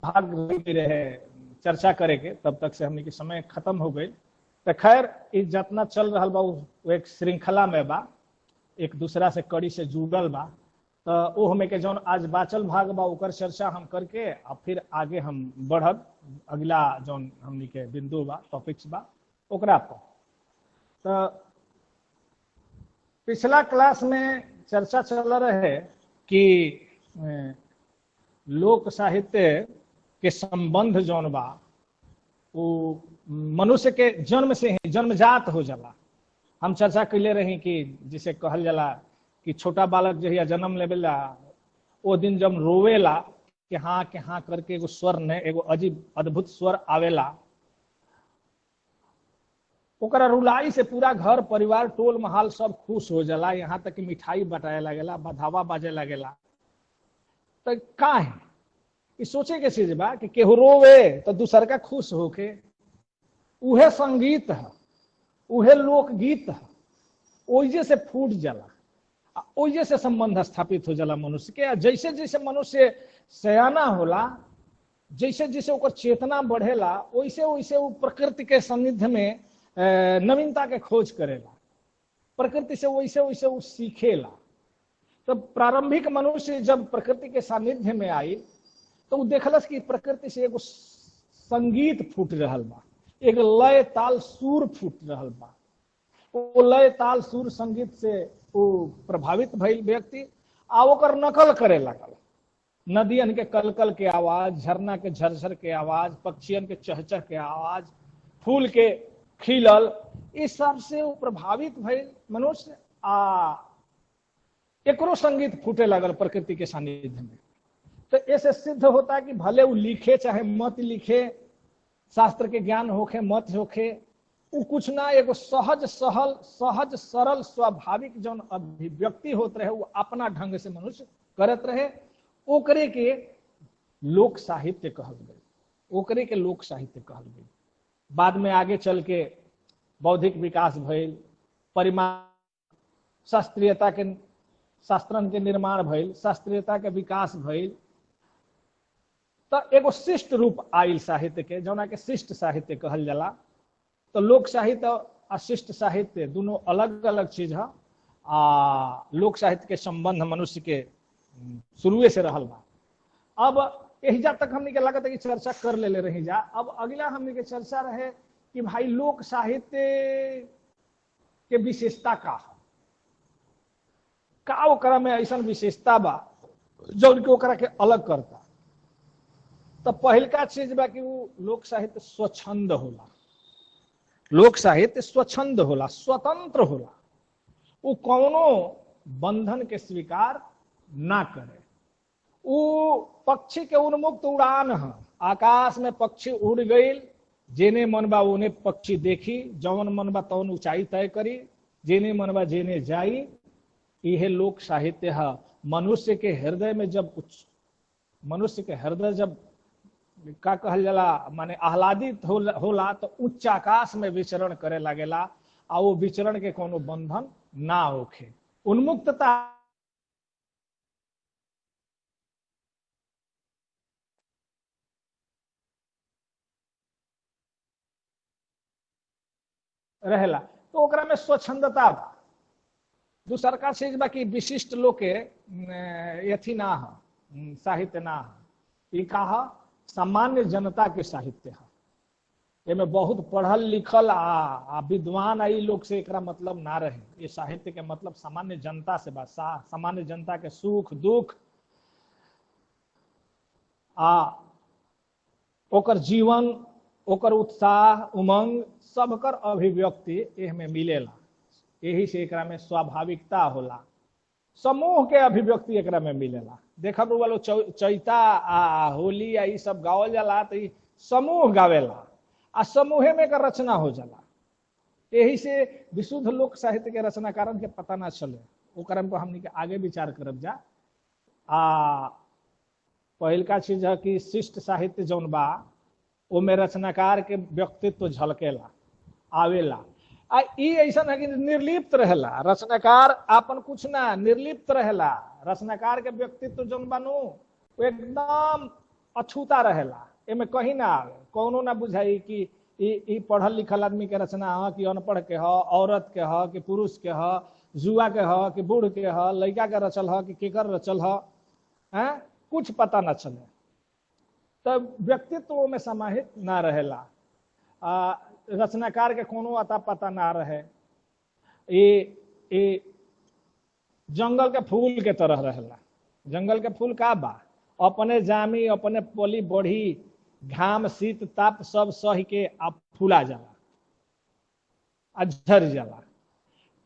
भाग नहीं रहे चर्चा करे के, तब तक से हमने के समय खत्म हो गई। तो खैर इ जितना चल रहा बा वो एक श्रृंखला में बा, एक दूसरा से कड़ी से जुड़ल बा। तो वो हमें के जौन आज बाचल भाग बा ओकर चर्चा हम करके और फिर आगे हम बढ़ब अगला जौन हमनी के बिंदु बा टॉपिक्स बा ओकरा पर। तो पिछला क्लास में चर्चा चल रहे कि लोक साहित्य के संबंध जौन बा वो मनुष्य के जन्म से ही जन्मजात हो जाला। हम चर्चा कैले रही कि जिसे कहल जाला कि छोटा बालक जहिया जन्म लेवेला वो दिन जब रोवेला कि हाँ करके एगो स्वर ने एगो अजीब अद्भुत स्वर आवेला, ओकरा रुलाई से पूरा घर परिवार टोल महाल सब खुश हो जाला, यहाँ तक कि मिठाई बटाए लगेला, बधावा बाजे लगेला। तो का है कि सोचे के चीज बा कि केहू रोवे तो दूसर का खुश होके, उहे संगीत है, उहे लोकगीत है, ओइजे से फूट जाला, ओइजे से संबंध स्थापित हो जाला मनुष्य के। जैसे जैसे मनुष्य सयाना होला, जैसे जैसे ओकर चेतना बढ़ेला, वैसे वैसे वो प्रकृति के सानिध्य में नवीनता के खोज करेला, प्रकृति से वैसे वैसे वो सीखेला। तो प्रारंभिक मनुष्य जब प्रकृति के सानिध्य में आई तो वो देखलस कि प्रकृति से एगो संगीत फूट रहल बा, एक लय ताल सुर फूट रहल बा। वो लय ताल सुर संगीत से वो प्रभावित भइल व्यक्ति आ ओकर नकल करे लगल। नदियन के कलकल के आवाज, झरना के झरझर के आवाज, पक्षियन के चहचह के आवाज, फूल के खिलल, इस सब से वो प्रभावित भइल मनुष्य आ एकरो संगीत फूटे लगल प्रकृति के सानिध्य में। तो ऐसे सिद्ध होता है कि भले वो लिखे चाहे मत लिखे, शास्त्र के ज्ञान होखे मत होखे, वो कुछ ना एगो सहज सरल स्वाभाविक जौन अभिव्यक्ति होत रहे वो अपना ढंग से मनुष्य करत रहे, ओकरे के लोक साहित्य कहल गई, ओकरे के लोक साहित्य कहल गई। बाद में आगे चल के बौद्धिक विकास भइल, परिमाण शास्त्रीयता के शास्त्रन के निर्माण भइल, शास्त्रीयता के विकास भइल, तो एगो शिष्ट रूप आयल साहित्य के, जौना के शिष्ट साहित्य कहल जाला। तो लोक साहित्य और शिष्ट साहित्य दोनों अलग अलग चीज है। लोक साहित्य के संबंध मनुष्य के शुरुए से रहल बा। अब एहिजा तक हमने के लागत है कि चर्चा कर ले रही जा। अब अगला हमने के चर्चा रहे कि भाई लोक साहित्य के विशेषता का ओकरा में ऐसा विशेषता बा जो उनके ओकरा के अलग करता। तो पहिलका चीज बा कि वो लोक साहित्य स्वच्छंद होला, लोक साहित्य स्वच्छंद होला, स्वतंत्र होला, वो कौनो बंधन के स्वीकार ना करे। वो पक्षी के उन्मुक्त उड़ान है, आकाश में पक्षी उड़ गई, जेने मन बा ओने पक्षी देखी, जौन मन बा तौन ऊंचाई तय करी, जेने मन बा जेने जाई। यह लोक साहित्य है। मनुष्य के हृदय में जब मनुष्य के हृदय जब का कहल जाला माने आह्लादित होला तो उच्च आकाश में विचरण करे लगेला, आ वो विचरण के कोनो बंधन ना होखे, उन्मुक्तता रहेला। तो ओकरा में स्वच्छंदता बा। दूसर का चीज बा कि विशिष्ट लोग के यथी ना है, साहित्य ना है, ये कहा सामान्य जनता के साहित्य है। एमे बहुत पढ़ल लिखल आ विद्वान आई लोग से एकरा मतलब ना रहे। ये साहित्य के मतलब सामान्य जनता से बा, सामान्य जनता के सुख दुख ओकर जीवन, ओकर उत्साह उमंग सबकर अभिव्यक्ति एहमे मिलेला। यही से एकरा में स्वाभाविकता होला, समूह के अभिव्यक्ति एकरा में मिलेला। देखब वालो चैता आ होली आ सब गावल जाला तो समूह गावेला आ समूहे में का रचना हो जाला। यही से विशुद्ध लोक साहित्य के रचनाकारन के पता ना चले, ओकरा में हमनी के आगे विचार करब जा। पहिलका चीज है कि शिष्ट साहित्य जौन बा ओमे रचनाकार के व्यक्तित्व झलकेला आवेला। ई ऐसा है कि निर्लिप्त रहेला, रचनाकार आपन कुछ ना निर्लिप्त रहेला। रचनाकार के व्यक्तित्व जौन बानू एकदम अछूता रहेला, एमे कहीं ना आवे, कौनो ना बुझाई कि ई पढ़ल लिखल आदमी के रचना ह कि अनपढ़ के ह, औरत के ह कि पुरुष के ह, जुआ के ह कि बूढ़ के ह, लड़का के रचल ह कि केकर रचल ह, कुछ पता न चले। तब व्यक्तित्व में समाहित ना रहेला, रचनाकार के कोनो अता पता ना रहे। ये जंगल के फूल के तरह रहेला। जंगल के फूल का बा, अपने जामी, अपने पली बढ़ी, घाम शीत ताप सब सह के आप फूला जाला, झर जाला।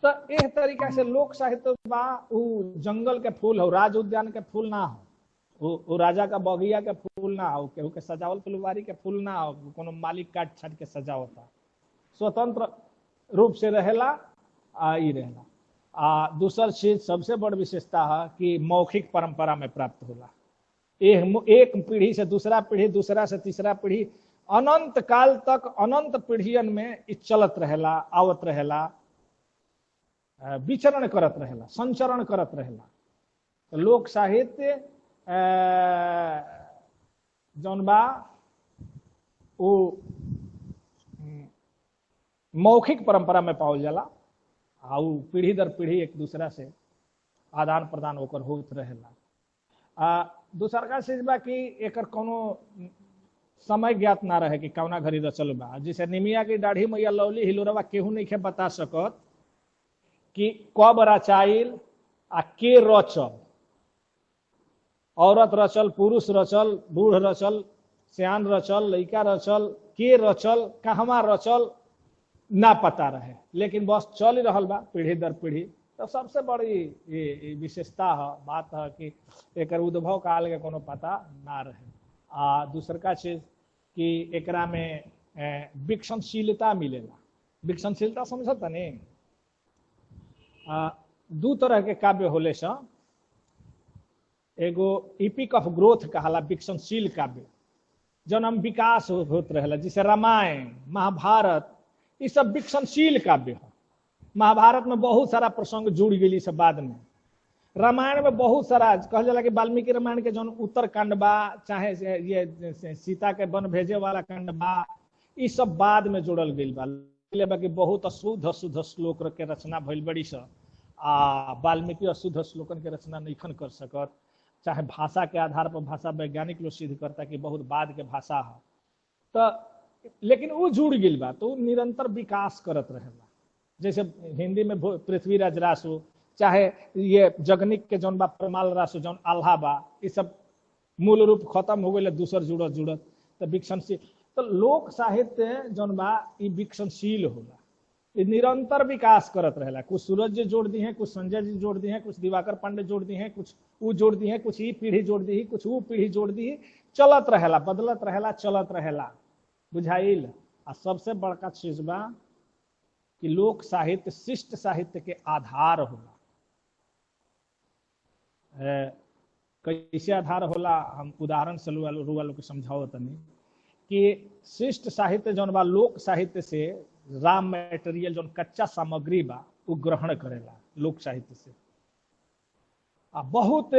तो एह तरीका से लोक साहित्य बा उ जंगल के फूल हो, राज उद्यान के फूल ना हो, वो राजा का बगिया के फूल ना हो, केहू के सजावल फुलवारी के फूल ना हो, कोनो मालिक काट छाट के सजावता, स्वतंत्र रूप से रहेला। ई रहेला। दूसर चीज सबसे बड़ विशेषता है कि मौखिक परंपरा में प्राप्त होला। एक पीढ़ी से दूसरा पीढ़ी, दूसरा से तीसरा पीढ़ी, अनंत काल तक, अनंत पीढ़ियन में इ चलत रहेला, आवत रहेला, विचरण करत रहेला, संचरण करत रहेला। तो लोक साहित्य जौन बा वो मौखिक परंपरा में पावल जाला, आउ पीढ़ी दर पीढ़ी एक दूसरा से आदान प्रदान होकर होत रहेला। दूसर का चीज बा कि एकर कोनो समय ज्ञात ना रहे कि कौना घड़ी रचल बा। जैसे निमिया की दाढ़ी मैया लौली हिलोरवा केहू नहीं के बता सकत कि कब रचाइल आ के रचल, औरत रचल, पुरुष रचल, बूढ़ रचल, सियान रचल, लड़का रचल, के रचल, कहवा रचल, ना पता रहे, लेकिन बस चल रहल बा पीढ़ी दर पीढ़ी। तो सबसे बड़ी विशेषता है, बात है कि एक उद्भव काल के कोनो पता ना रहे। दूसर का चीज कि एकरा में विकसनशीलता मिलेला। विकसनशीलता समझता नहीं, दू तरह के काव्य होले सा, एगो इपिक ऑफ ग्रोथ कहाला, विकसनशील काव्य जौन हम विकास होत रहेला, जैसे रामायण, महाभारत, ये सब विकसनशील काव्य है। महाभारत में बहुत सारा प्रसंग जुड़ गई सब बाद में। रामायण में बहुत सारा कहल जाला कि वाल्मीकि रामायण के जौन उत्तर कांड बा, चाहे ये सीता के वन भेजे वाला कांड बा, ये सब बाद में जोड़ल गई बा कि बहुत अशुद्ध अशुद्ध श्लोक के रचना भइल बड़ी सा। वाल्मीकि अशुद्ध श्लोकन के रचना नइखन कर सकत, चाहे भाषा के आधार पर भाषा वैज्ञानिक लोग सिद्ध करता कि बहुत बाद के भाषा है। तो लेकिन वो जुड़ गई बा, तो निरंतर विकास करत रहेला। जैसे हिंदी में पृथ्वीराज रासु, चाहे ये जगनिक के जौन बा परमाल रासु, जौन आल्हा बा, ये सब मूल रूप खत्म हो गए, दूसर जुड़त जुड़त तो विकसनशील। तो लोक साहित्य जौन बा ये विकसनशील होला, ये निरंतर विकास करत रहेला। कुछ सूरज जी जोड़ दी हैं, कुछ संजय जी जोड़ दी हैं, कुछ दिवाकर पांडे जोड़ दी हैं, कुछ वो जोड़ दी हैं, कुछ ये पीढ़ी जोड़ दी, कुछ वो पीढ़ी जोड़ दी, चलत रहेला, बदलत रहेला, चलत रहेला, बुझाइल। आ सबसे बड़का चीज बा कि लोक साहित्य शिष्ट साहित्य के आधार होला। कैसे आधार होला, हम उदाहरण से रुआ लोग के समझाओ तनी कि शिष्ट साहित्य जौन बा लोक साहित्य से रॉ मटेरियल जौन कच्चा सामग्री बा वो ग्रहण करेला लोक साहित्य से। बहुत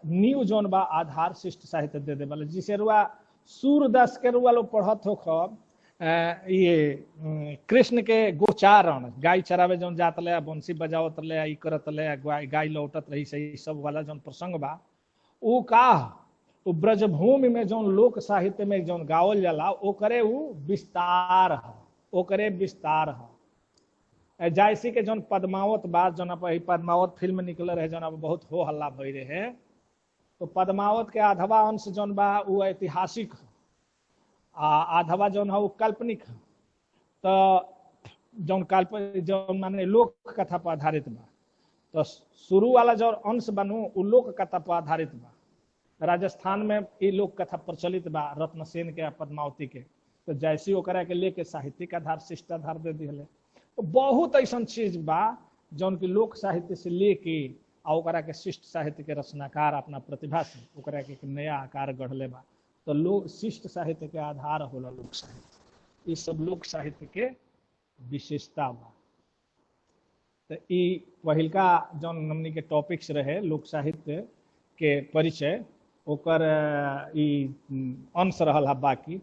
न्यू जौन बा आधार शिष्ट साहित्य दे देवल। जिसे रुआ सूरदास के रुआ लोग पढ़त हो खब, ये कृष्ण के गोचारण, गाय चरावे जौन जात ले, बंसी बजावत ले, ई करत ले, गाय लौटत रही, सही सब वाला जौन प्रसंग बा, वो का वो ब्रजभूमि में जौन लोक साहित्य में जौन गावल जाला, ओकरे वो विस्तार है, ओकरे विस्तार है। जैसे के जौन पद्मावत बात, जौन पद्मावत फिल्म निकल रहे, जौन अब बहुत हो हल्ला भई रहे, तो पद्मावत के आधवा अंश जौन बा वो ऐतिहासिक है, आधवा जौन है वो काल्पनिक है। तो जौन माने लोक कथा पर आधारित बा, तो शुरू वाला जो अंश बनू वो लोक कथा पर आधारित बा। राजस्थान में ये लोक कथा प्रचलित बा, रत्नसेन के पद्मावती के, तो जैसी ओकरा के लेके साहित्यिक आधार शिष्ट आधार दे दिले। तो बहुत ऐसा चीज बा जौन की लोक साहित्य से लेके आ ओकरा के शिष्ट साहित्य के रचनाकार अपना प्रतिभा से ओकरा के नया आकार गढ़ले बा। तो लोक शिष्ट साहित्य के आधार होला लोक साहित्य। ये सब लोक साहित्य के विशेषता बा। तो ई पहिलका जौन हमनी के टॉपिक्स रहे लोक साहित्य के परिचय, ओकर ई अंश रहल है बाकी।